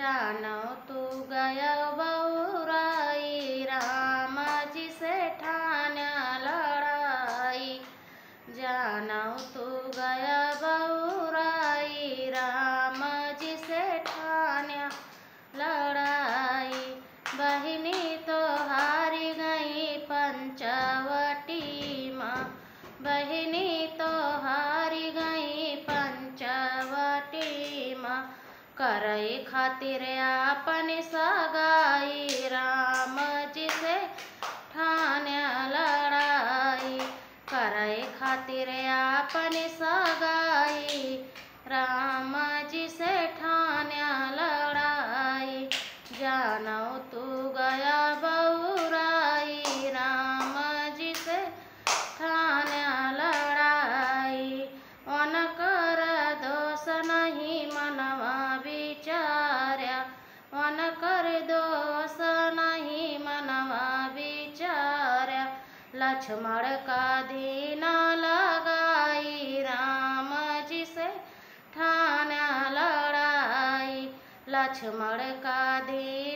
जानो तू गया बहुराई, राम जी से ठान्या लड़ाई। जानो तू गया बहुराई, राम जी से ठान्या लड़ाई। बहिनी तो हारी गई पंचवटी माँ, बहिनी तो हारी गई पंचवटी माँ। करई खातिर आपन सगाई, राम जी से ठान्या लड़ाई। करई खातिर आपन सगाई, राम जी से ठान्या लड़ाई। जानो तू गया बहुराई, राम जी से ठान्या लड़ाई। उनकर दोष नहीं मनवा विचार्या, उनकर दोष नहीं मनवा विचार्या। लक्ष्मण का दीन लगाई, राम जी से ठान्या लड़ाई। लक्ष्मण का दीन